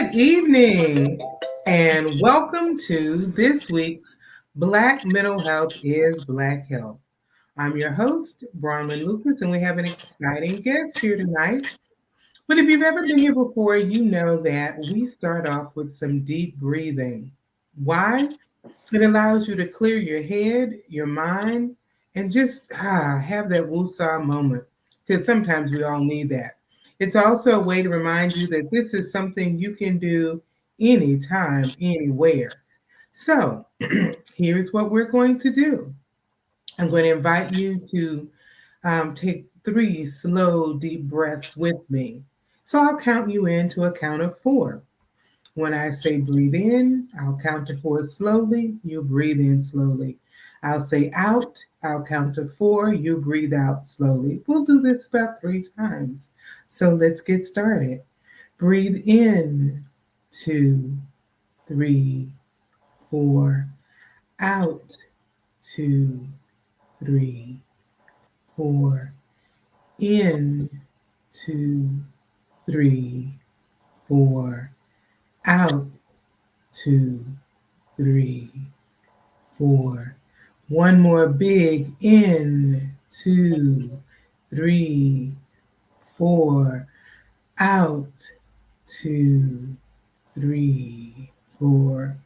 Good evening, and welcome to this week's Black Mental Health is Black Health. I'm your host, Bronwyn Lucas, and we have an exciting guest here tonight. But if you've ever been here before, you know that we start off with some deep breathing. Why? It allows you to clear your head, your mind, and just have that woosah moment. Because sometimes we all need that. It's also a way to remind you that this is something you can do anytime, anywhere. So here's what we're going to do. I'm going to invite you to take 3 slow, deep breaths with me. So I'll count you in to a count of 4. When I say breathe in, I'll count to 4 slowly. You breathe in slowly. I'll say out. I'll count to 4. You breathe out slowly. We'll do this about 3 times. So let's get started. Breathe in, 2, 3, 4. Out, 2, 3, 4. In, 2, 3, 4. Out, 2, 3, 4. One more big in, 2, 3, 4. Out, 2, 3, 4.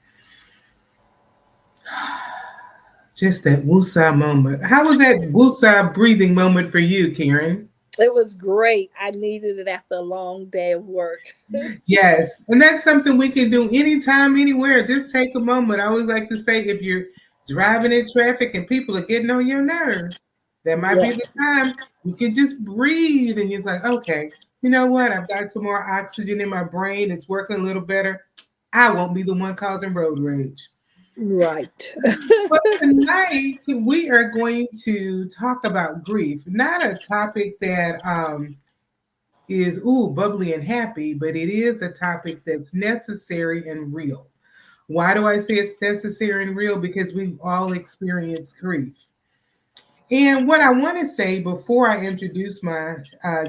Just that woosah moment. How was that woosah breathing moment for you, Karen? It was great. I needed it after a long day of work. Yes, and that's something we can do anytime, anywhere. Just take a moment. I always like to say if you're driving in traffic and people are getting on your nerves, that might be the Yes. time you can just breathe and you're like, okay, you know what? I've got some more oxygen in my brain. It's working a little better. I won't be the one causing road rage. Right. Well, tonight we are going to talk about grief, not a topic that is bubbly and happy, but it is a topic that's necessary and real. Why do I say it's necessary and real? Because we've all experienced grief. And what I want to say before I introduce my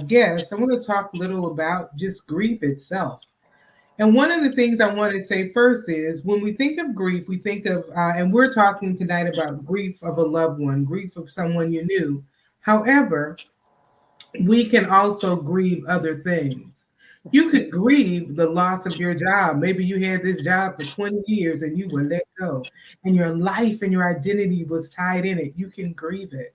guest, I want to talk a little about just grief itself. And one of the things I want to say first is when we think of grief, we think of, and we're talking tonight about grief of a loved one, grief of someone you knew. However, we can also grieve other things. You could grieve the loss of your job. Maybe you had this job for 20 years and you were let go, and your life and your identity was tied in it. You can grieve it.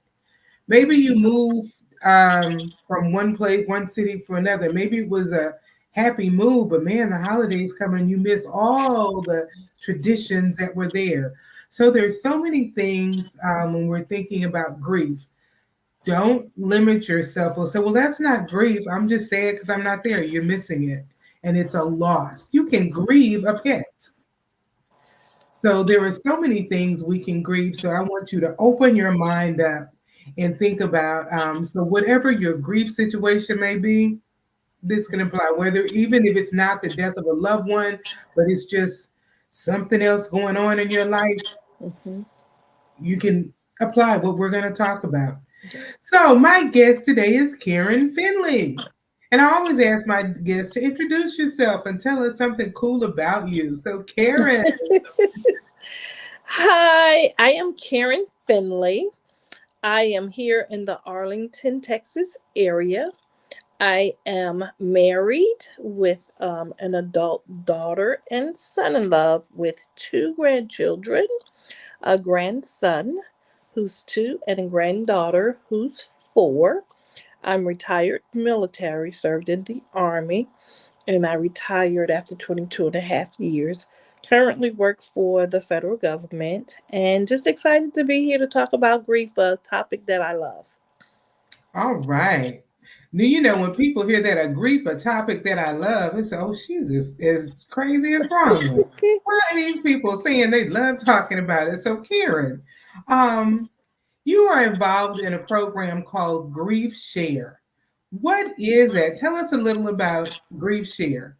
Maybe you moved from one place, one city for another. Maybe it was a happy move, but man, the holidays come and you miss all the traditions that were there. So there's so many things when we're thinking about grief. Don't limit yourself. Well, say, well, that's not grief. I'm just sad because I'm not there. You're missing it. And it's a loss. You can grieve a pet. So there are so many things we can grieve. So I want you to open your mind up and think about so whatever your grief situation may be, this can apply, whether even if it's not the death of a loved one, but it's just something else going on in your life, Mhm. you can apply what we're going to talk about. So, my guest today is Karen Finley. And I always ask my guests to introduce yourself and tell us something cool about you. So, Karen, Hi, I am Karen Finley. I am here in the Arlington, Texas area. I am married with an adult daughter and son in law with 2 grandchildren, a grandson who's 2 and a granddaughter who's 4. I'm retired military, served in the Army, and I retired after 22 and a half years. Currently work for the federal government and just excited to be here to talk about grief, a topic that I love. all right. Now, you know, when people hear that a grief, a topic that I love, it's, oh, she's as crazy as Bronwyn. Why are these people saying they love talking about it? So, Karen, um, you are involved in a program called Grief Share. What is that? Tell us a little about Grief Share.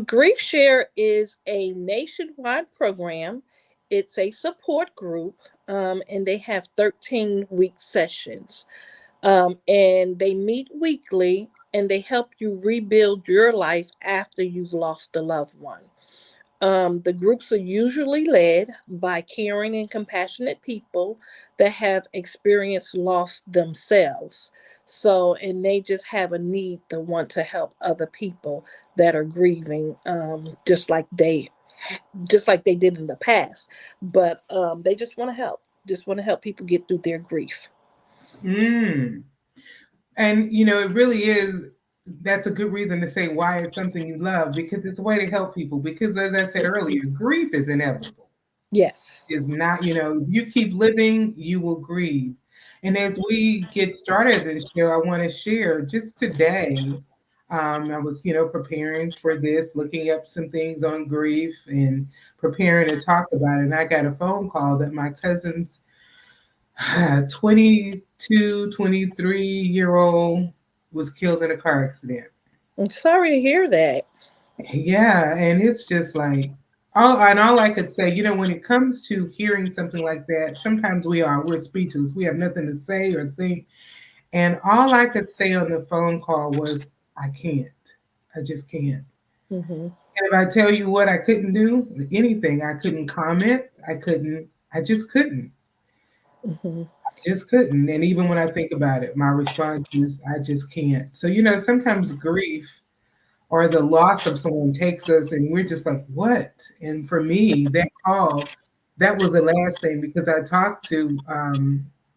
Grief Share is a nationwide program. It's a support group, and they have 13-week sessions. And they meet weekly. and they help you rebuild your life after you've lost a loved one. The groups are usually led by caring and compassionate people that have experienced loss themselves. So, and they just have a need to want to help other people that are grieving, just like they did in the past. But they just want to help people get through their grief. Mm. And it really is. That's a good reason to say why it's something you love, because it's a way to help people. Because as I said earlier, grief is inevitable. Yes. Is not, if you keep living, you will grieve. And as we get started this show, I want to share just today. I was, preparing for this, looking up some things on grief and preparing to talk about it. And I got a phone call that my cousin's 22, 23-year-old was killed in a car accident. I'm sorry to hear that. Yeah, and it's just like all I could say, when it comes to hearing something like that, sometimes we're speechless. We have nothing to say or think. And all I could say on the phone call was, I can't. I just can't. Mm-hmm. And if I tell you what I couldn't do, anything, I couldn't comment. I just couldn't. Mm-hmm. Just couldn't. And even when I think about it, my response is, I just can't. So, sometimes grief or the loss of someone takes us and we're just like, what? And for me, that call, that was the last thing, because I talked to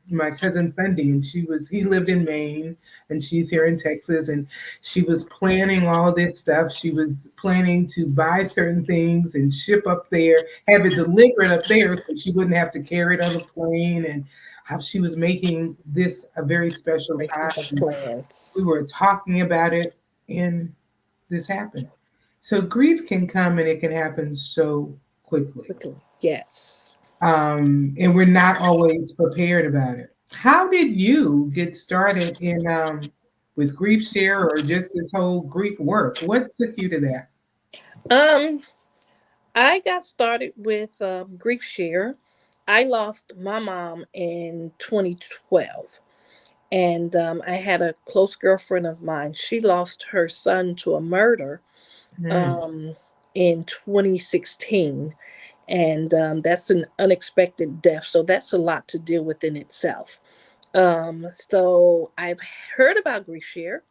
my cousin Fundy, and he lived in Maine and she's here in Texas, and she was planning all this stuff. She was planning to buy certain things and ship up there, have it delivered up there so she wouldn't have to carry it on the plane, and how she was making this a very special Making time. her And plans. we were talking about it, and this happened. So grief can come and it can happen so quickly. Quickly. Yes. And we're not always prepared about it. How did you get started in with grief share or just this whole grief work? What took you to that? Um, I got started with Grief Share. I lost my mom in 2012. And I had a close girlfriend of mine. She lost her son to a murder Mm, um, in 2016. And that's an unexpected death. So that's a lot to deal with in itself. So I've heard about Grief Share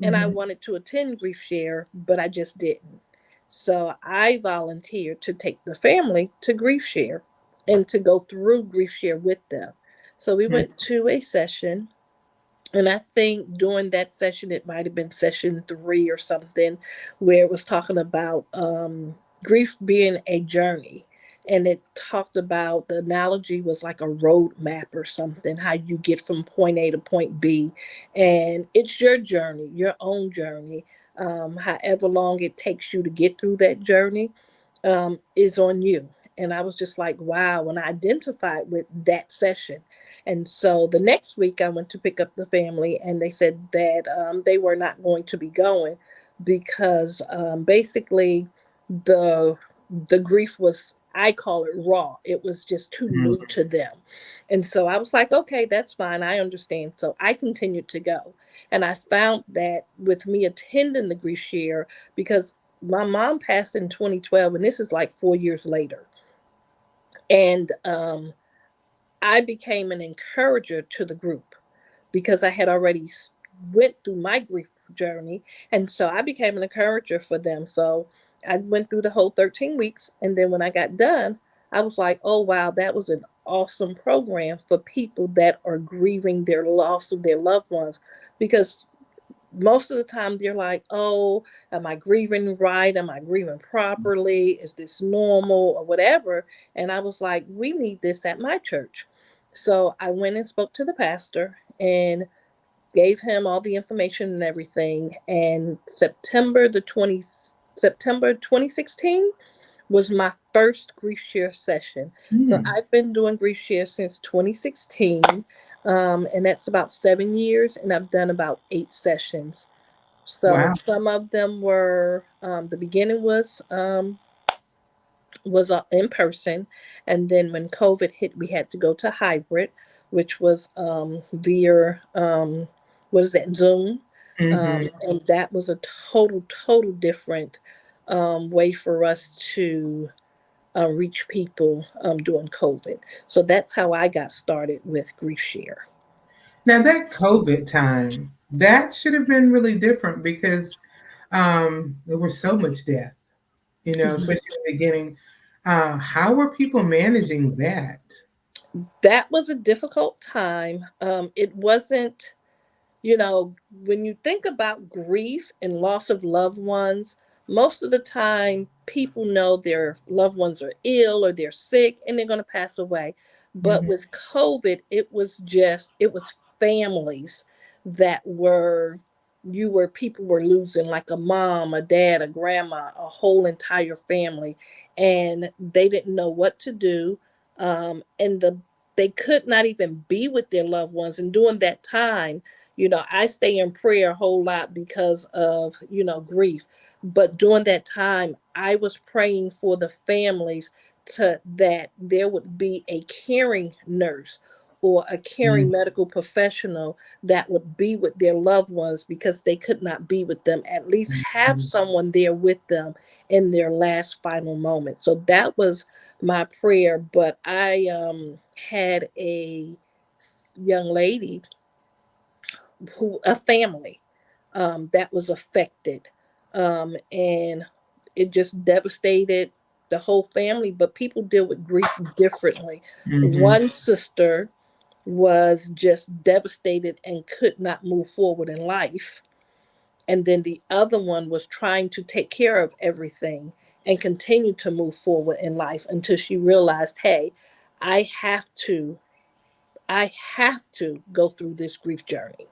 and I mhm, wanted to attend Grief Share, but I just didn't. So I volunteered to take the family to Grief Share and to go through Grief Share with them. So we mm, went to a session, and I think during that session, it might have been session 3 or something, where it was talking about grief being a journey. And it talked about, the analogy was like a road map or something, how you get from point A to point B. And it's your journey, your own journey. However long it takes you to get through that journey is on you. And I was just like, wow, when I identified with that session. And so the next week, I went to pick up the family, and they said that they were not going to be going because basically the the grief was, I call it raw. It was just too mm, new to them. And so I was like, okay, that's fine. I understand. So I continued to go. And I found that with me attending the grief share, because my mom passed in 2012, and this is like 4 years later. And I became an encourager to the group because I had already went through my grief journey, and so I became an encourager for them. So I went through the whole 13 weeks, and then when I got done, I was like, "Oh wow, that was an awesome program for people that are grieving their loss of their loved ones," because most of the time they're like, oh, am I grieving right? Am I grieving properly? Is this normal or whatever? And I was like, we need this at my church. So I went and spoke to the pastor and gave him all the information and everything. And September 2016 was my first grief share session. So mm. I've been doing grief share since 2016. And that's about 7 years, and I've done about 8 sessions. So Wow. some of them were, the beginning was in person, and then when COVID hit, we had to go to hybrid, which was via what is that, Zoom. Mm-hmm. And that was a total different way for us to reach people during COVID. So that's how I got started with Grief Share. Now that COVID time, that should have been really different because there was so much death, especially in the beginning. How were people managing that? That was a difficult time. It wasn't, you know, when you think about grief and loss of loved ones, most of the time people know their loved ones are ill or they're sick and they're going to pass away. But Mm-hmm. with COVID, it was families that were, people were losing like a mom, a dad, a grandma, a whole entire family, and they didn't know what to do. And they could not even be with their loved ones. And during that time, I stay in prayer a whole lot because of, grief. But during that time, I was praying for the families to that there would be a caring nurse or a caring medical professional that would be with their loved ones because they could not be with them. At least have Mm-hmm. someone there with them in their last final moment. So that was my prayer. But I had a young lady, who a family that was affected, and it just devastated the whole family. But people deal with grief differently. Mm-hmm. One sister was just devastated and could not move forward in life, and then the other one was trying to take care of everything and continue to move forward in life until she realized, hey, i have to I have to go through this grief journey.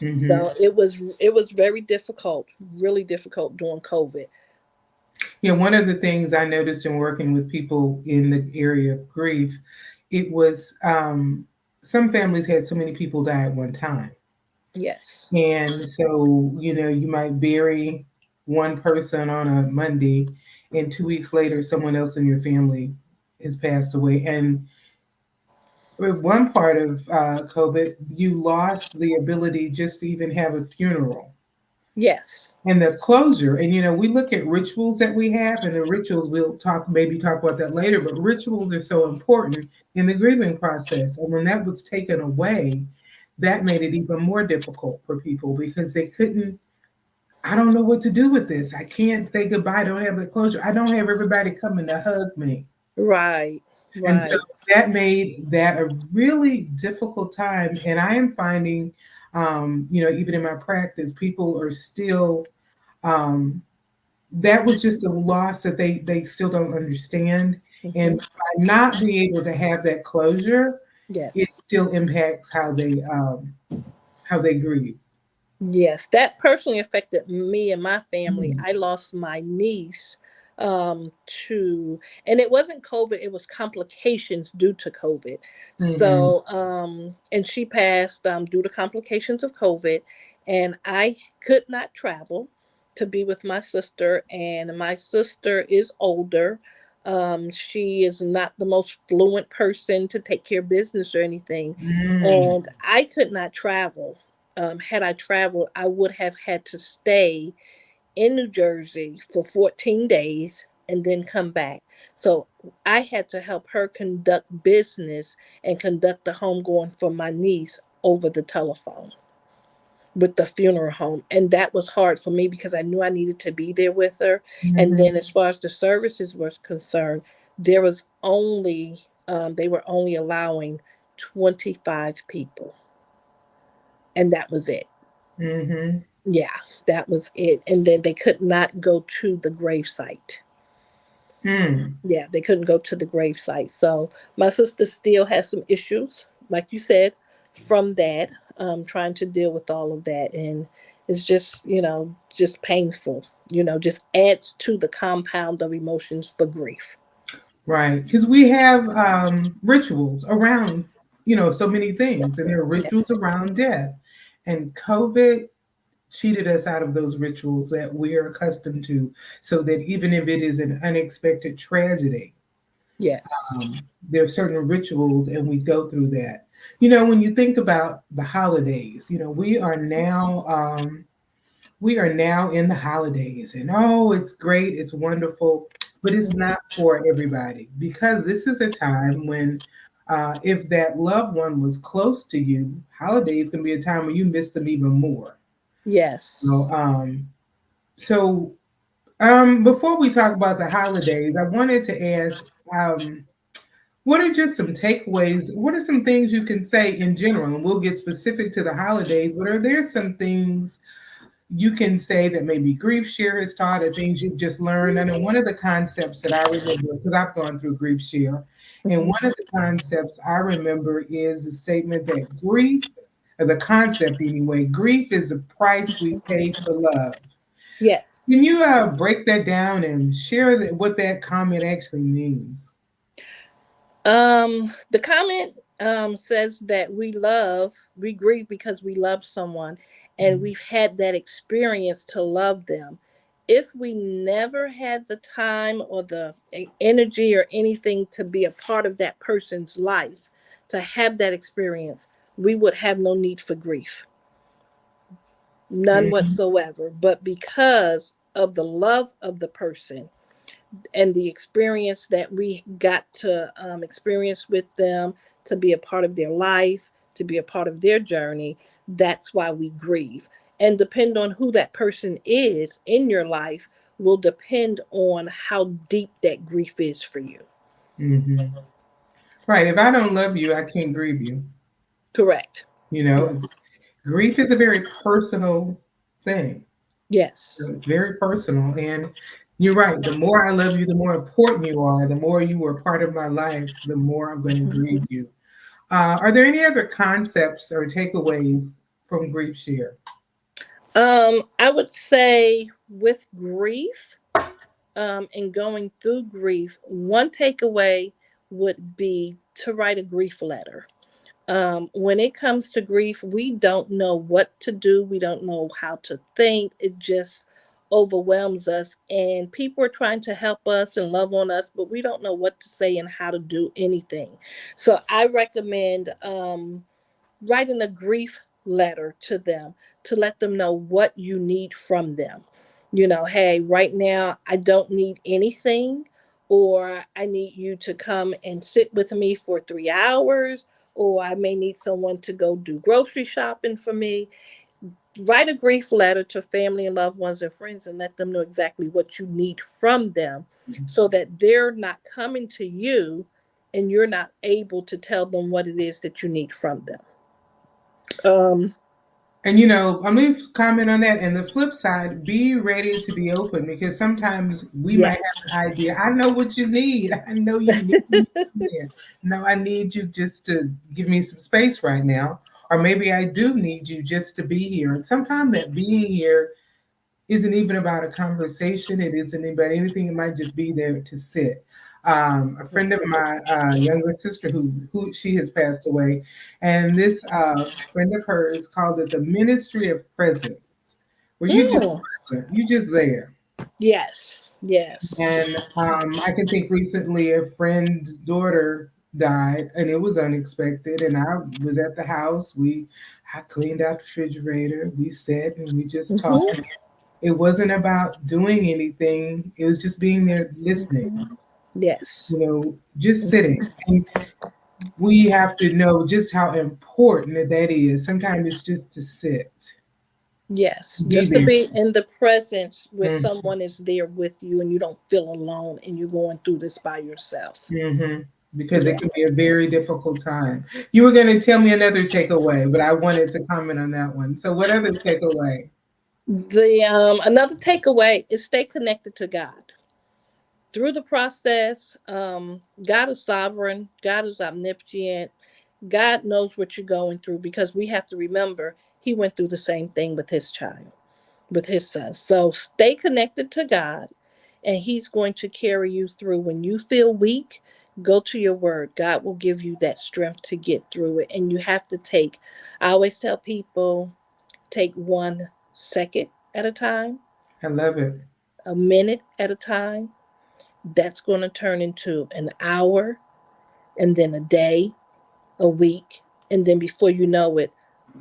Mm-hmm. So it was very difficult, really difficult during COVID. Yeah, one of the things I noticed in working with people in the area of grief, it was some families had so many people die at one time. Yes. And so, you might bury one person on a Monday, and 2 weeks later, someone else in your family has passed away. And with one part of COVID, you lost the ability just to even have a funeral Yes. and the closure. And we look at rituals that we have, and the rituals we'll talk about that later. But rituals are so important in the grieving process. And when that was taken away, that made it even more difficult for people because they couldn't. I don't know what to do with this. I can't say goodbye. I don't have the closure. I don't have everybody coming to hug me. Right. And so Right. that made that a really difficult time. And I am finding, even in my practice, people are still, um, that was just a loss that they still don't understand. And Hmm. by not being able to have that closure, it Yes. still impacts how they grieve. Yes, that personally affected me and my family. Mm-hmm. I lost my niece to, and it wasn't COVID, it was complications due to COVID. Mm-hmm. So and she passed due to complications of COVID, and I could not travel to be with my sister, and my sister is older. She is not the most fluent person to take care of business or anything, Mm-hmm. and I could not travel. Had I traveled, I would have had to stay in New Jersey for 14 days and then come back. So I had to help her conduct business and conduct the homegoing for my niece over the telephone with the funeral home. And that was hard for me because I knew I needed to be there with her. And Mm-hmm. then as far as the services was concerned, there was only they were only allowing 25 people, and that was it. Mm-hmm. Yeah, that was it. And then they could not go to the grave site. Mm. Yeah, they couldn't go to the grave site. So my sister still has some issues, like you said, from that, trying to deal with all of that. And it's just, just painful, just adds to the compound of emotions for grief. Right, because we have rituals around, so many things, and there are rituals Yes. around death. And COVID cheated us out of those rituals that we are accustomed to, so that even if it is an unexpected tragedy, Yes. there are certain rituals, and we go through that. When you think about the holidays, we are now. we are now in the holidays, and oh, it's great, it's wonderful, but it's not for everybody, because this is a time when, if that loved one was close to you, holidays can be a time when you miss them even more. So, Yes. so before we talk about the holidays, I wanted to ask, what are just some takeaways? What are some things you can say in general? And we'll get specific to the holidays, but are there some things you can say that maybe grief share has taught, or things you've just learned? I know one of the concepts that I remember, because I've gone through grief share, and one of the concepts I remember is the statement that grief, or the concept anyway, grief is a price we pay for love. Yes. Can you break that down and share what that comment actually means? The comment says that we grieve because we love someone and Mhm. we've had that experience to love them. If we never had the time or the energy or anything to be a part of that person's life, to have that experience, we would have no need for grief, none Mhm. whatsoever. But because of the love of the person and the experience that we got to experience with them, to be a part of their life, to be a part of their journey, that's why we grieve. And depend on who that person is in your life will depend on how deep that grief is for you. Mhm. Right. If I don't love you, I can't grieve you. Correct. You know, grief is a very personal thing. Yes. So it's very personal. And you're right. The more I love you, the more important you are. The more you were part of my life, the more I'm going to grieve you. Are there any other concepts or takeaways from grief share? I would say with grief, and going through grief, one takeaway would be to write a grief letter. When it comes to grief, we don't know what to do. We don't know how to think. It just overwhelms us. And people are trying to help us and love on us, but we don't know what to say and how to do anything. So I recommend writing a grief letter to them to let them know what you need from them. You know, hey, right now I don't need anything, or I need you to come and sit with me for 3 hours, or I may need someone to go do grocery shopping for me. Write a grief letter to family and loved ones and friends and let them know exactly what you need from them so that they're not coming to you and you're not able to tell them what it is that you need from them. Um, And you know, I'm going to comment on that. And the flip side, be ready to be open, because sometimes we might yes. have an idea. I know what you need. I know you need me here. No, I need you just to give me some space right now. Or maybe I do need you just to be here. And sometimes that being here isn't even about a conversation. It isn't about anything. It might just be there to sit. A friend of my younger sister, who she has passed away, and this friend of hers called it the ministry of presence, where you just Mm, present, you just there. yes. Yes. And I can think recently a friend's daughter died, and it was unexpected. And I was at the house. I cleaned out the refrigerator. We sat and we just talked. Mm-hmm. It wasn't about doing anything. It was just being there listening, Mm-hmm. Yes. just sitting. And we have to know just how important that is. Sometimes it's just to sit, Yes. be Just to there. be in the presence where Mm-hmm. someone is there with you and you don't feel alone and you're going through this by yourself. Mm-hmm. Because it Yeah. can be a very difficult time. You were going to tell me another takeaway, but I wanted to comment on that one. So, what other takeaway? The another takeaway is stay connected to God. Through the process, God is sovereign, God is omnipotent, God knows what you're going through because we have to remember he went through the same thing with his child, with his son. So stay connected to God and he's going to carry you through. When you feel weak, go to your word. God will give you that strength to get through it. And you have to I always tell people, take 1 second at a time, I love it. a minute at a time. That's going to turn into an hour and then a day, a week. And then before you know it,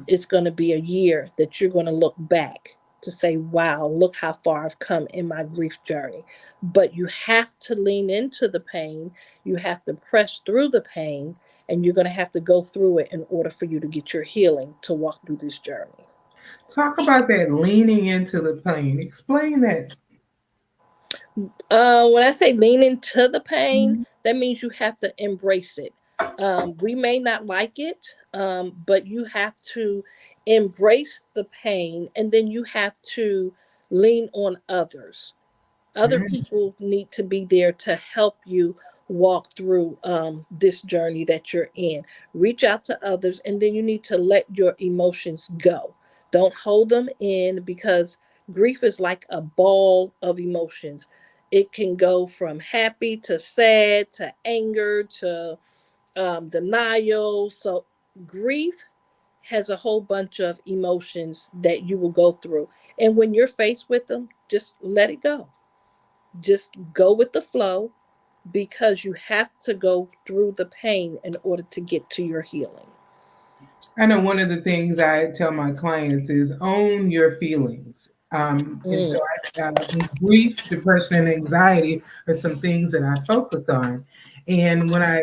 it's going to be a year that you're going to look back. to say, wow, look how far I've come in my grief journey. But you have to lean into the pain, you have to press through the pain, and you're going to have to go through it in order for you to get your healing to walk through this journey. Talk about that leaning into the pain. Explain that. When I say lean into the pain, that means you have to embrace it. We may not like it, but you have to embrace the pain, and then you have to lean on others. Other Mm. people need to be there to help you walk through this journey that you're in. Reach out to others, and then you need to let your emotions go. Don't hold them in, because grief is like a ball of emotions. It can go from happy to sad to anger to denial. So grief has a whole bunch of emotions that you will go through, and when you're faced with them, just let it go. Just go with the flow, because you have to go through the pain in order to get to your healing. I know one of the things I tell my clients is own your feelings. And so Mm, grief, depression, and anxiety are some things that I focus on. And when I,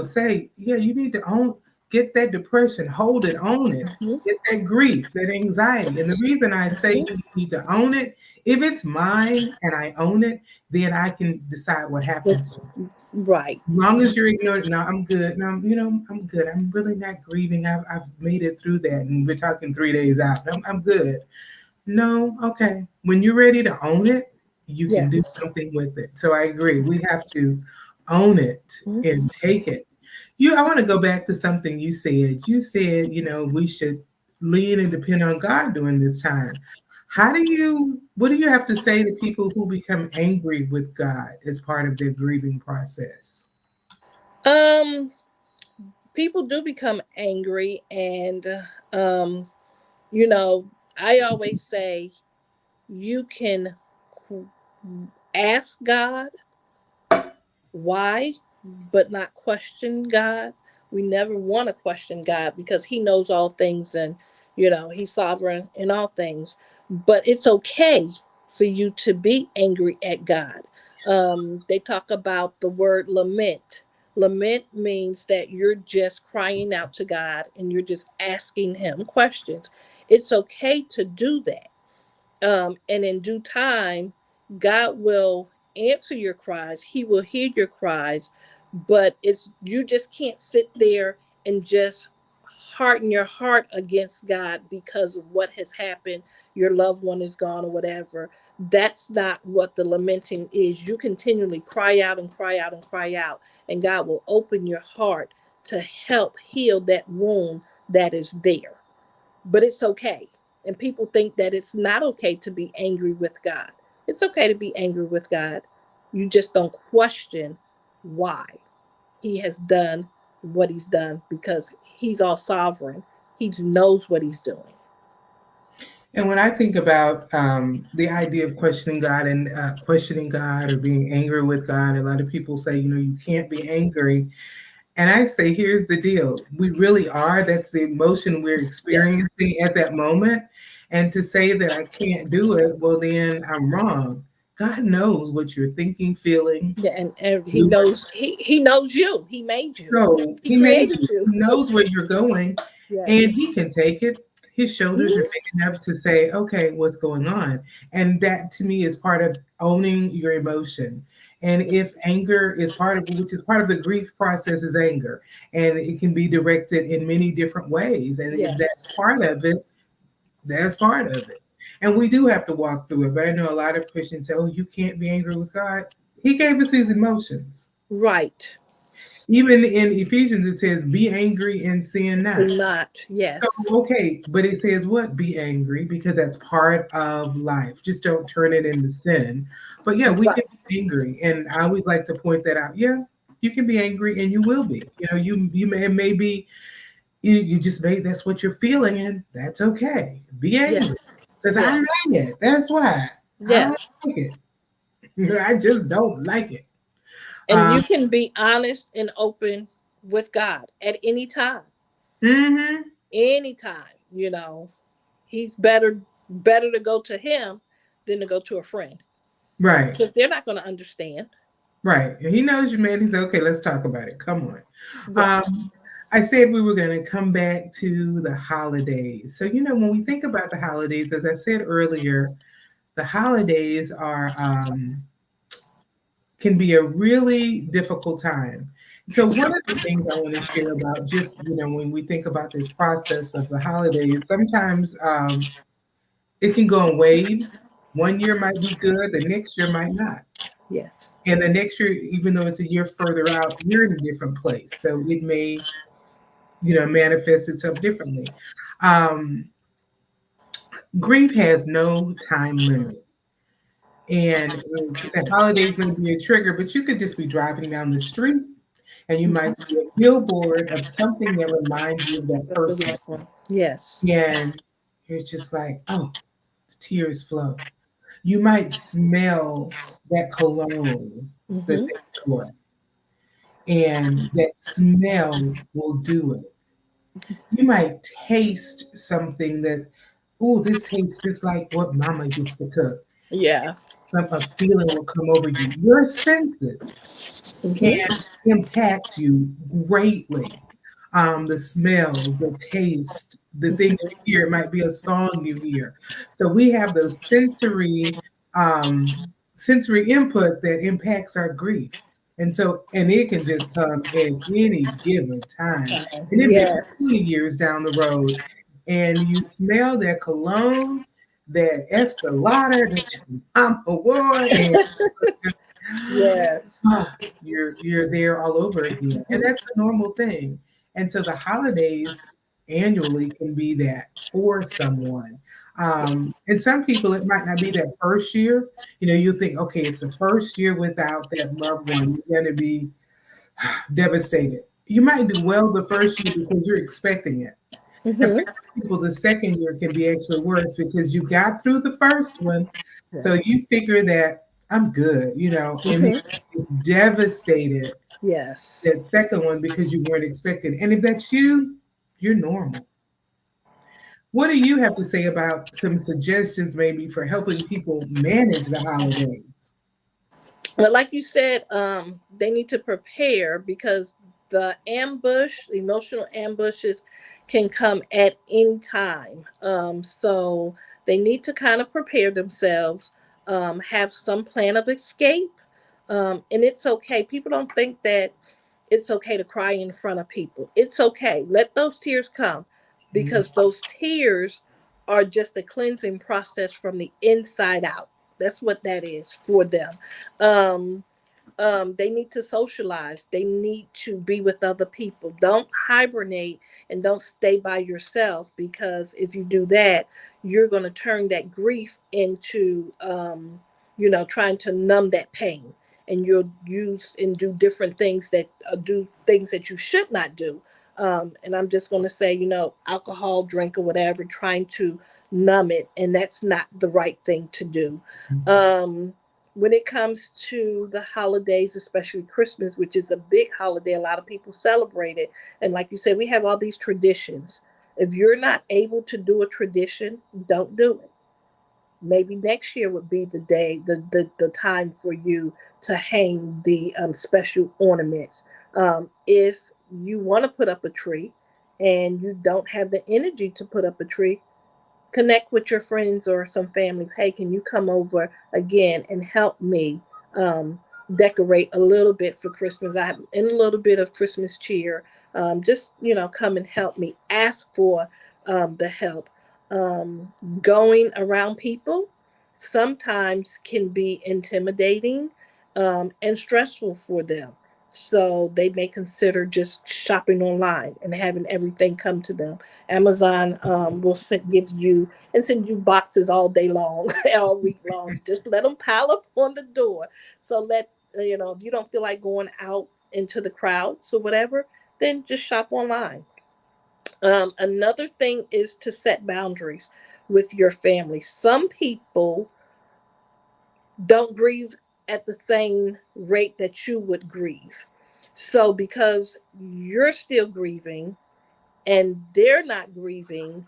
say, yeah, you need to get that depression, hold it, own it, mhm, get that grief, that anxiety. And the reason I say mhm. you need to own it, if it's mine and I own it, then I can decide what happens. Right. As long as you're ignoring, no, I'm good. No, I'm good. I'm really not grieving. I've made it through that, and we're talking 3 days out. I'm good. No, okay. When you're ready to own it, you can do Yes. something with it. So I agree. We have to own it Mhm. and take it. I want to go back to something you said. You said, we should lean and depend on God during this time. What do you have to say to people who become angry with God as part of their grieving process? Um, People do become angry, and um, you know, I always say you can ask God why, but not question God. We never want to question God, because He knows all things, and He's sovereign in all things. But it's okay for you to be angry at God. They talk about the word lament. Lament means that you're just crying out to God and you're just asking Him questions. It's okay to do that, and in due time, God will answer your cries. He will hear your cries, but it's you just can't sit there and just harden your heart against God because of what has happened. Your loved one is gone or whatever. That's not what the lamenting is. You continually cry out and cry out and cry out, and God will open your heart to help heal that wound that is there. But it's okay. And people think that it's not okay to be angry with God. It's okay to be angry with God. You just don't question why He has done what He's done, because He's all sovereign. He knows what He's doing. And when I think about the idea of questioning God and questioning God or being angry with God, a lot of people say, you can't be angry. And I say, here's the deal. We really are. That's the emotion we're Yes. experiencing at that moment. And to say that I can't do it, well, then I'm wrong. God knows what you're thinking, feeling. Yeah, and he knows you. He made you. So He he made created you. you. He knows where you're going, and Yes. he can take it. His shoulders are Mhm. big enough to say, "Okay, what's going on?" And that, to me, is part of owning your emotion. And if anger is part of, which is part of the grief process, is anger, and it can be directed in many different ways. And if that's Yes. part of it, that's part of it. And we do have to walk through it. But I know a lot of Christians say, "Oh, you can't be angry with God. He gave us his emotions." Right. Even in Ephesians, it says, "Be angry and sin not." Do not. So, Yes. okay, but it says what? Be angry, because that's part of life. Just don't turn it into sin. But yeah, we can Right. be angry, and I always like to point that out. Yeah, you can be angry, and you will be. You may be you just may that's what you're feeling, and that's okay. Be Yes. angry, because I'm Yes. mad. That's why I don't Yes. like it. I just don't like it. And Um, you can be honest and open with God at any time. mhm. Anytime, He's better. better to go to him than to go to a friend Right. because they're not going to understand. Right. And he knows you, man. He said, okay, let's talk about it. Come on. Yes. I said we were going to come back to the holidays. So, when we think about the holidays, as I said earlier, the holidays are can be a really difficult time. So one of the things I want to share about just, when we think about this process of the holidays, sometimes it can go in waves. One year might be good, the next year might not. Yes. And the next year, even though it's a year further out, you're in a different place. So it may, manifest itself differently. Um, Grief has no time limit. And like you said, holidays may be a trigger, but you could just be driving down the street and you might see a billboard of something that reminds you of that Of the person. loved one. Yes. And you're just like, oh, the tears flow. You might smell that cologne that Mm-hmm. they wore, and that smell will do it. You might taste something that, oh, this tastes just like what mama used to cook. Yeah. A feeling will come over you. Your senses can Mm-hmm. impact you greatly. The smells, the taste, the things you hear. It might be a song you hear. So we have those sensory input that impacts our grief. And it can just come at any given time. And it may be Yes. 20 years down the road, and you smell that cologne, that Estee Lauder that your mama wore, and Yes. you're there all over again. And that's a normal thing. And so the holidays annually can be that for someone. And some people, it might not be that first year. You think, okay, it's the first year without that loved one. You're going to be devastated. You might do well the first year because you're expecting it. And for Mm-hmm. some people, the second year can be actually worse because you got through the first one. So Right. you figure that I'm good, and Mm-hmm. it's devastated Yes. that second one because you weren't expecting. And if that's you, you're normal. What do you have to say about some suggestions maybe for helping people manage the holidays? But like you said, they need to prepare because the emotional ambushes can come at any time. So they need to kind of prepare themselves, have some plan of escape. And it's okay. People don't think that it's okay to cry in front of people. It's okay. Let those tears come Mhm. because those tears are just a cleansing process from the inside out. That's what that is for them. Um, they need to socialize. They need to be with other people. Don't hibernate and don't stay by yourself because if you do that, you're going to turn that grief into, trying to numb that pain. And you'll use and do different things that do things that you should not do. And I'm just going to say, alcohol, drink, or whatever, trying to numb it. And that's not the right thing to do. Um, when it comes to the holidays, especially Christmas, which is a big holiday, a lot of people celebrate it. And like you said, we have all these traditions. If you're not able to do a tradition, don't do it. Maybe next year would be the day, the time for you to hang the special ornaments. If you want to put up a tree and you don't have the energy to put up a tree, connect with your friends or some families. Hey, can you come over again and help me um, decorate a little bit for Christmas? I have in a little bit of Christmas cheer. Just come and help me. Ask for the help. Um, Going around people sometimes can be intimidating and stressful for them. So they may consider just shopping online and having everything come to them. Amazon will send you boxes all day long, all week long. Just let them pile up on the door. So if you don't feel like going out into the crowds or whatever, then just shop online. Another thing is to set boundaries with your family. Some people don't grieve at the same rate that you would grieve. So because you're still grieving and they're not grieving,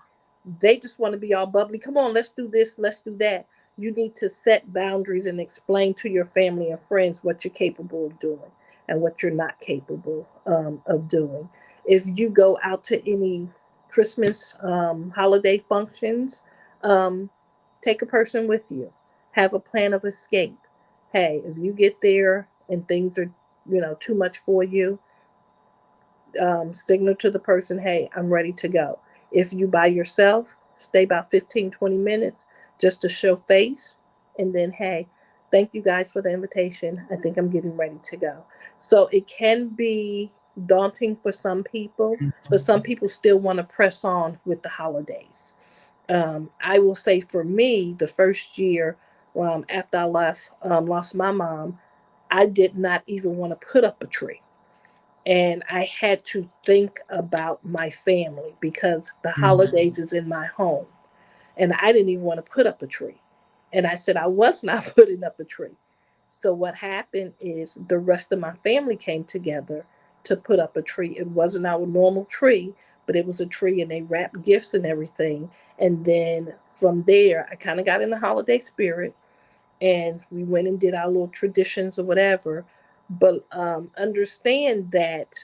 They just want to be all bubbly. Come on, let's do this, let's do that. You need to set boundaries and explain to your family and friends what you're capable of doing and what you're not capable of doing. If you go out to any Christmas holiday functions, um, take a person with you. Have a plan of escape. Hey, if you get there and things are, too much for you, signal to the person, hey, I'm ready to go. If you by yourself, stay about 15, 20 minutes just to show face. And then, hey, thank you guys for the invitation. I think I'm getting ready to go. So it can be daunting for some people, but some people still want to press on with the holidays. I will say for me, the first year after I lost my mom, I did not even want to put up a tree, and I had to think about my family because the Mhm. holidays is in my home, and I didn't even want to put up a tree. And I said I was not putting up a tree. So what happened is the rest of my family came together to put up a tree. It wasn't our normal tree, but it was a tree, and they wrapped gifts and everything. And then from there, I kind of got in the holiday spirit, and we went and did our little traditions or whatever. But understand that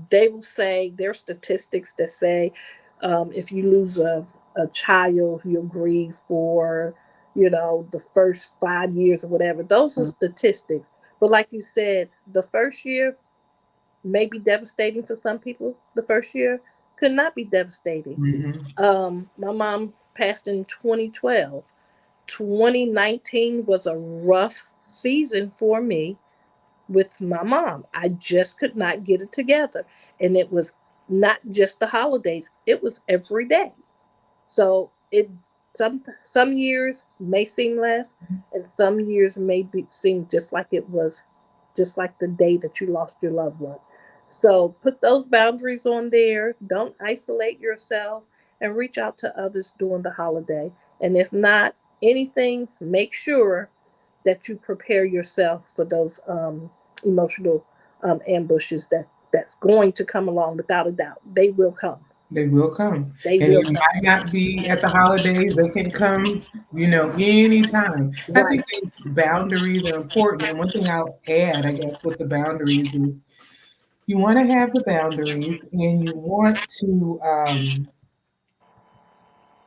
they will say there are statistics that say if you lose a child, you'll grieve for, the first 5 years or whatever. Those are statistics. But like you said, the first year may be devastating for some people. The first year could not be devastating. Mhm. My mom passed in 2012. 2019 was a rough season for me with my mom. I just could not get it together. And it was not just the holidays, it was every day. So it some years may seem less, and some years may seem just like it was, just like the day that you lost your loved one. So put those boundaries on there. Don't isolate yourself, and reach out to others during the holiday. And if not anything, make sure that you prepare yourself for those emotional ambushes that's going to come along. Without a doubt, they will come. They will come. They And will it come. might not be at the holidays. They can come, anytime. I think Right. those boundaries are important. And one thing I'll add, I guess, with the boundaries is you want to have the boundaries and you want to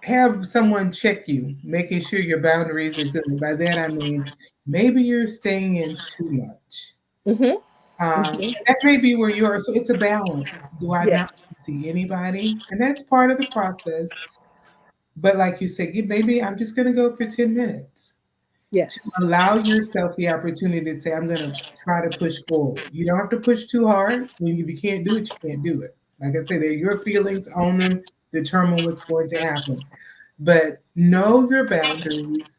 have someone check you, making sure your boundaries are good. By that, I mean, maybe you're staying in too much. Mm-hmm. And Mm-hmm. that may be where you are. So it's a balance. Do I Yes. not see anybody? And that's part of the process. But like you said, maybe I'm just going to go for 10 minutes to Yes. allow yourself the opportunity to say, I'm going to try to push forward. You don't have to push too hard. When you can't do it, you can't do it. Like I say, they're your feelings, own them, determine what's going to happen. But know your boundaries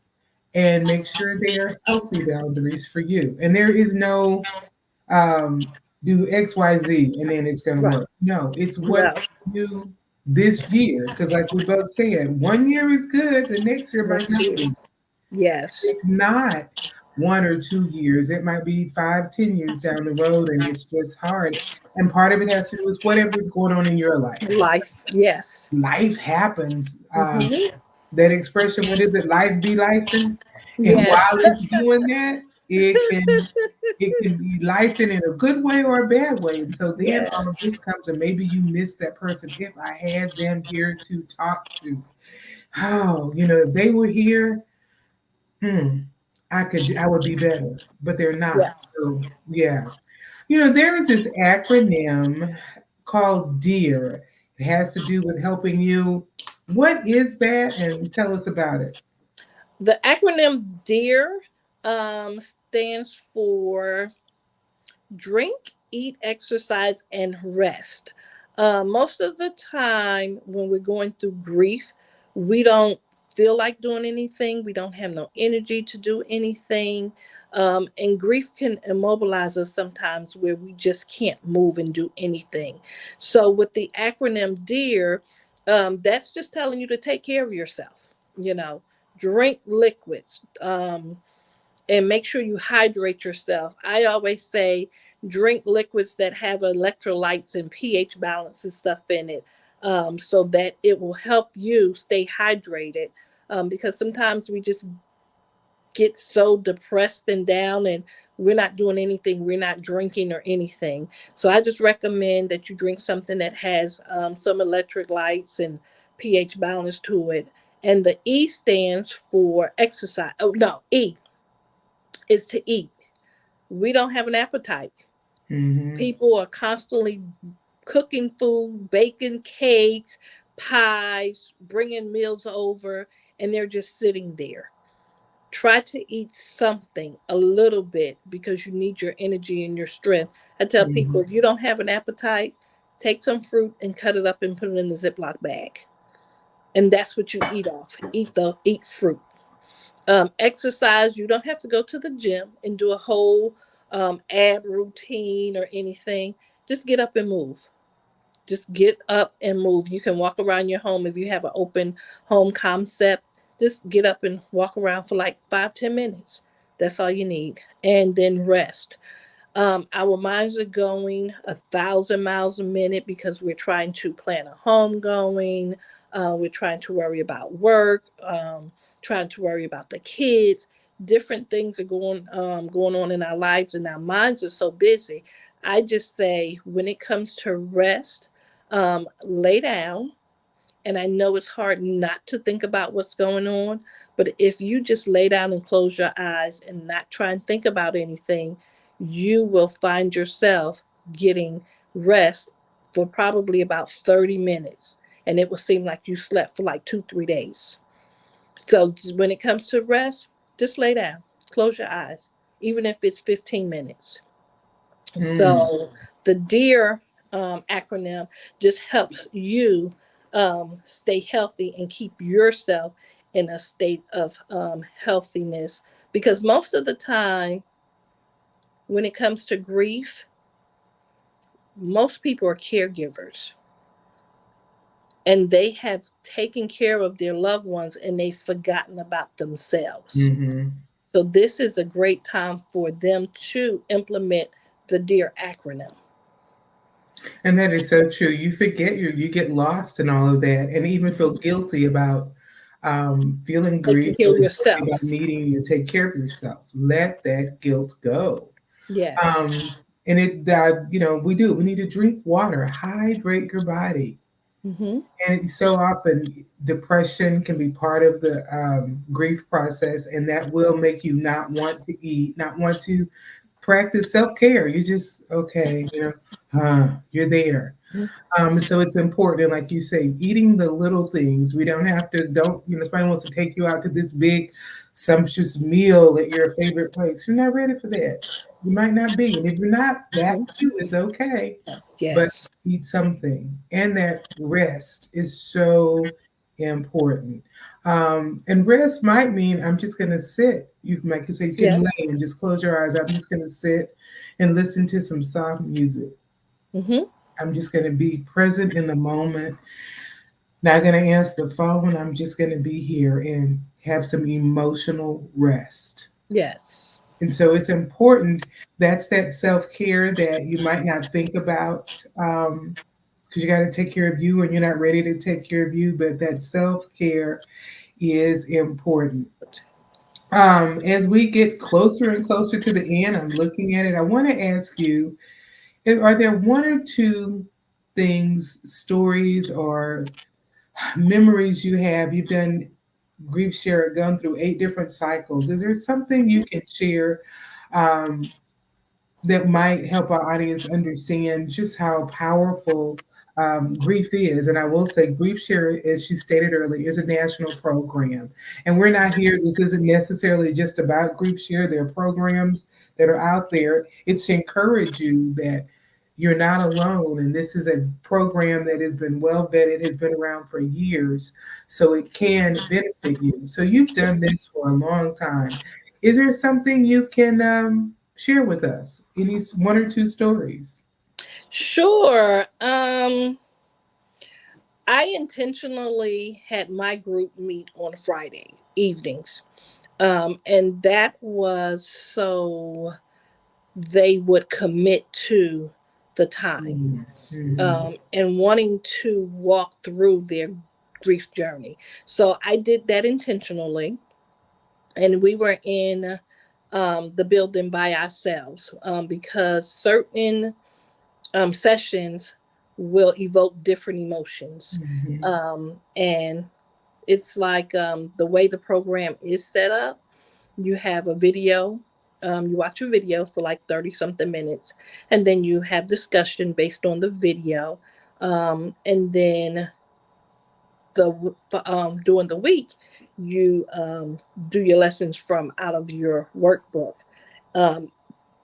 and make sure they are healthy boundaries for you. And there is no do XYZ and then it's going to Right. work. No, it's No. what's you this year. Because, like we both said, one year is good, the next year might Let's not see. be. Yes. It's not 1 or 2 years. It might be 5, 10 years down the road, and it's just hard. And part of it has to do with whatever's going on in your life. Life. Yes. Life happens. Mm-hmm. That expression, what is it? Life be life, and Yes. while it's doing that, it can be life in a good way or a bad way. And so then Yes. all of this comes, and maybe you miss that person. If I had them here to talk to, oh, if they were here, hmm, I would be better, but they're Yeah. not. So yeah, there is this acronym called DEAR. It has to do with helping you. What is that? And tell us about it. The acronym DEAR stands for drink, eat, exercise, and rest. Most of the time, when we're going through grief, we don't feel like doing anything. We don't have no energy to do anything. And grief can immobilize us sometimes where we just can't move and do anything. So, with the acronym DEAR, that's just telling you to take care of yourself. Drink liquids. And make sure you hydrate yourself. I always say drink liquids that have electrolytes and pH balance and stuff in it. so that it will help you stay hydrated. Because sometimes we just get so depressed and down, and we're not doing anything, we're not drinking or anything. So I just recommend that you drink something that has some electric lights and pH balance to it. And the E stands for exercise. Oh no, E is to eat. We don't have an appetite. Mm-hmm. People are constantly cooking food, baking cakes, pies, bringing meals over, and they're just sitting there. Try to eat something a little bit because you need your energy and your strength. I tell Mm-hmm. people, if you don't have an appetite, take some fruit and cut it up and put it in the Ziploc bag. And that's what you eat off. Eat fruit. Exercise, you don't have to go to the gym and do a whole ab routine or anything. Just get up and move. Just get up and move. You can walk around your home if you have an open home concept. Just get up and walk around for like 5, 10 minutes. That's all you need. And then rest. Our minds are going 1,000 miles a minute because we're trying to plan a home going. We're trying to worry about work, trying to worry about the kids. Different things are going on in our lives, and our minds are so busy. I just say when it comes to rest, lay down. And I know it's hard not to think about what's going on, but if you just lay down and close your eyes and not try and think about anything, you will find yourself getting rest for probably about 30 minutes. And it will seem like you slept for like 2, 3 days. So when it comes to rest, just lay down, close your eyes, even if it's 15 minutes. Mm-hmm. So the DEAR acronym just helps you stay healthy and keep yourself in a state of healthiness. Because most of the time, when it comes to grief, most people are caregivers and they have taken care of their loved ones and they've forgotten about themselves. Mm-hmm. So, this is a great time for them to implement the DEAR acronym. And that is so true. You forget you get lost in all of that, and even feel guilty about feeling Taking grief care or of guilty yourself. about needing to take care of yourself. Let that guilt go. Yes. And it that we do. We need to drink water, hydrate your body. Mm-hmm. And so often, depression can be part of the grief process, and that will make you not want to eat, not want to practice self care. You just okay, you're there. So it's important, like you say, eating the little things. We don't have to, don't, somebody wants to take you out to this big, sumptuous meal at your favorite place. You're not ready for that. You might not be. And if you're not, that Mm-hmm. too is okay. But Yes. eat something. And that rest is so important. And rest might mean I'm just going to sit. Like you say, you can Yes. lay and just close your eyes. I'm just going to sit and listen to some soft music. Mm-hmm. I'm just going to be present in the moment, not going to answer the phone. I'm just going to be here and have some emotional rest. Yes. And so it's important. That's that self care that you might not think about because you got to take care of you and you're not ready to take care of you. But that self care is important. As we get closer and closer to the end, I'm looking at it. I want to ask you, are there one or two things, stories, or memories you have? You've done grief share, gone through 8 different cycles. Is there something you can share um, that might help our audience understand just how powerful grief is? And I will say, Grief Share, as she stated earlier, is a national program. And we're not here, this isn't necessarily just about Grief Share. There are programs that are out there. It's to encourage you that you're not alone. And this is a program that has been well vetted, has been around for years, so it can benefit you. So you've done this for a long time. Is there something you can share with us? Any one or two stories? Sure. I intentionally had my group meet on Friday evenings. And that was so they would commit to the time, Mm-hmm. and wanting to walk through their grief journey. So I did that intentionally, and we were in the building by ourselves, because certain sessions will evoke different emotions. Mm-hmm. And it's like, the way the program is set up, you have a video. You watch a video for like 30 something minutes, and then you have discussion based on the video. And then the during the week, you do your lessons from out of your workbook. Um,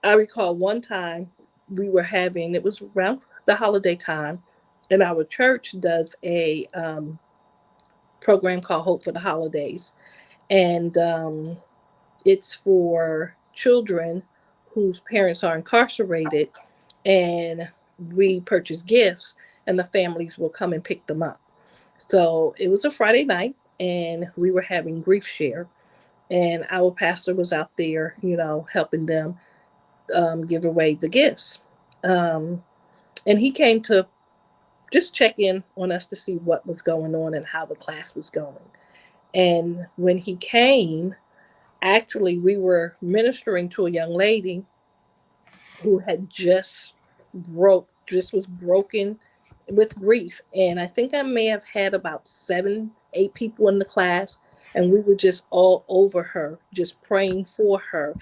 I recall one time we were having, it was around the holiday time, and our church does a program called Hope for the Holidays. And it's for children whose parents are incarcerated, and we purchase gifts, and the families will come and pick them up. So it was a Friday night, and we were having grief share, and our pastor was out there, helping them give away the gifts. Um, and he came to just check in on us to see what was going on and how the class was going. And when he came, actually, we were ministering to a young lady who had just was broken with grief. And I think I may have had about 7 8 people in the class, and we were just all over her, just praying for her,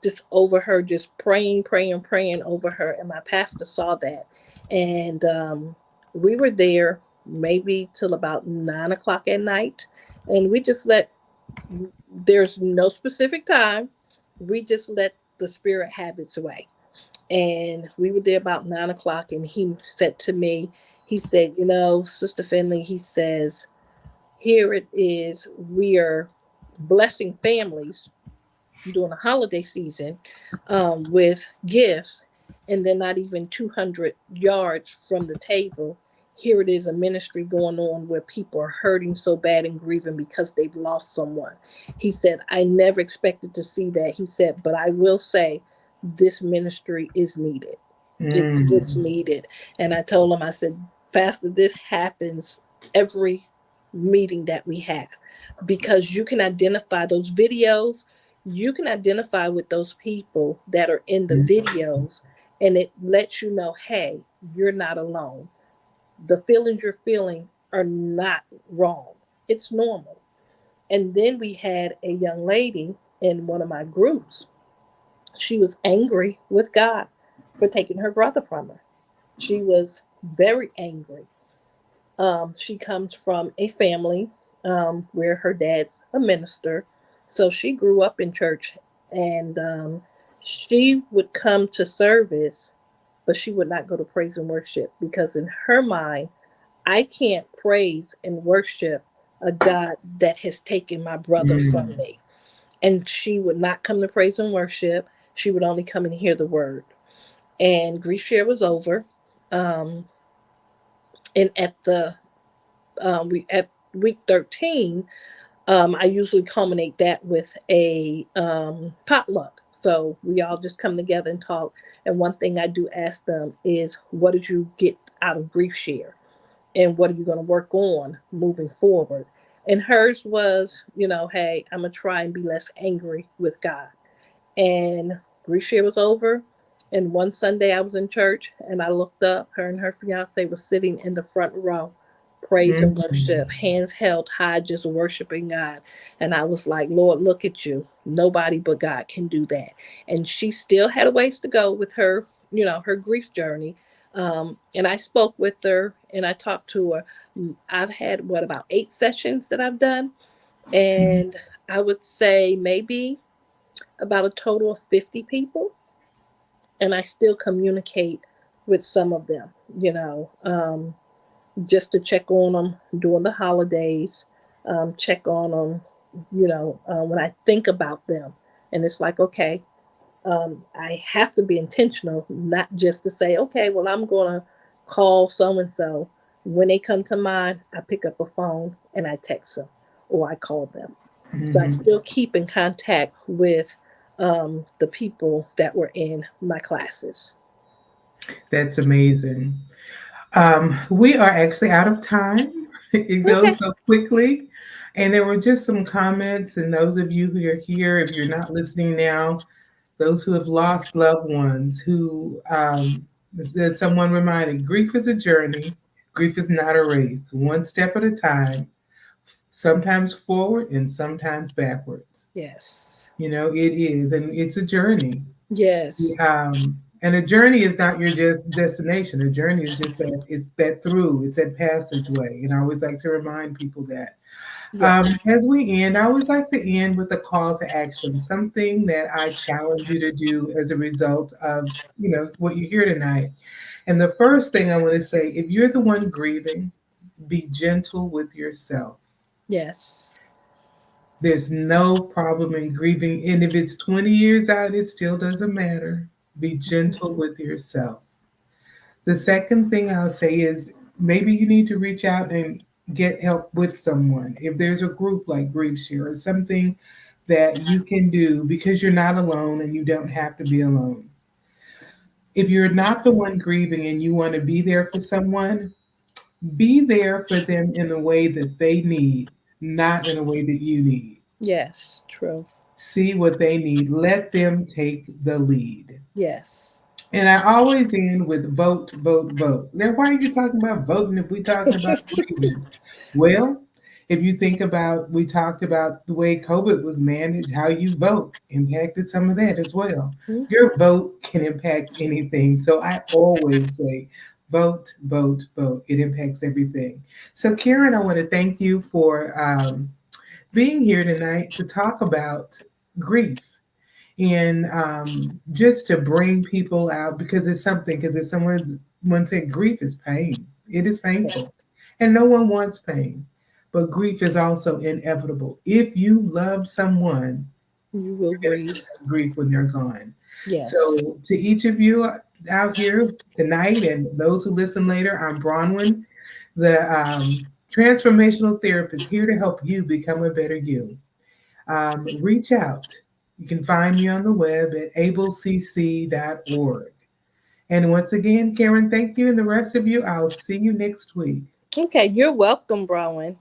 just over her, just praying over her. And my pastor saw that. And we were there maybe till about 9 o'clock at night, and we just let, there's no specific time, we just let the spirit have its way. And we were there about 9 o'clock, and he said to me, he said, Sister Finley, he says, here it is, we are blessing families during the holiday season, with gifts, and they're not even 200 yards from the table. Here it is, a ministry going on where people are hurting so bad and grieving because they've lost someone. He said, I never expected to see that. He said, but I will say this ministry is needed. It's Mm-hmm. needed. And I told him, I said, Pastor, this happens every meeting that we have, because you can identify those videos, you can identify with those people that are in the videos, and it lets you know, hey, you're not alone. The feelings you're feeling are not wrong. It's normal. And then we had a young lady in one of my groups. She was angry with God for taking her brother from her. She was very angry. She comes from a family, where her dad's a minister. So she grew up in church, and she would come to service, but she would not go to praise and worship, because in her mind, I can't praise and worship a God that has taken my brother from Mm-hmm. me. And she would not come to praise and worship. She would only come and hear the word. And grief share was over. Um, and at week 13, I usually culminate that with a potluck. So we all just come together and talk. And one thing I do ask them is, what did you get out of grief share? And what are you going to work on moving forward? And hers was, hey, I'm going to try and be less angry with God. And grief share was over. And one Sunday I was in church, and I looked up. Her and her fiance was sitting in the front row, praise and worship, hands held high, just worshiping God. And I was like, Lord, look at you. Nobody but God can do that. And she still had a ways to go with her, her grief journey. And I spoke with her, and I talked to her. I've had, about 8 sessions that I've done. And I would say maybe about a total of 50 people, and I still communicate with some of them, just to check on them during the holidays, check on them, when I think about them. And it's like, okay, I have to be intentional, not just to say, okay, well, I'm going to call so and so. When they come to mind, I pick up a phone and I text them, or I call them. So I Mm-hmm. still keep in contact with the people that were in my classes. That's amazing. We are actually out of time. It Okay. goes so quickly. And there were just some comments, and those of you who are here, if you're not listening now, those who have lost loved ones, who that someone reminded, grief is a journey, grief is not a race, one step at a time, sometimes forward and sometimes backwards. Yes. You know, it is, and it's a journey. Yes. And a journey is not your just destination. A journey is just that it's that through, it's that passageway. And I always like to remind people that. Yes. As we end, I always like to end with a call to action, something that I challenge you to do as a result of, what you hear tonight. And the first thing I want to say, if you're the one grieving, be gentle with yourself. Yes. There's no problem in grieving. And if it's 20 years out, it still doesn't matter. Be gentle with yourself. The second thing I'll say is maybe you need to reach out and get help with someone. If there's a group like Grief Share or something that you can do because you're not alone and you don't have to be alone. If you're not the one grieving and you want to be there for someone, be there for them in a way that they need, not in a way that you need. Yes. True. See what they need. Let them take the lead. Yes. And I always end with vote, vote, vote. Now, why are you talking about voting if we're talking about grieving? Well, if you think about, we talked about the way COVID was managed, how you vote impacted some of that as well. Mhm. Your vote can impact anything. So I always say, vote, vote, vote. It impacts everything. So, Karen, I want to thank you for being here tonight to talk about grief and just to bring people out because it's something, because it's someone said grief is pain. It is Yes. painful, and no one wants pain, but grief is also inevitable. If you love someone, You will you're going to grieve. have grief when they're gone. Yes. So to each of you out here tonight and those who listen later, I'm Bronwyn, the transformational therapist, here to help you become a better you. Reach out. You can find me on the web at ablecc.org. And once again, Karen, thank you. And the rest of you, I'll see you next week. Okay. You're welcome, Bronwyn.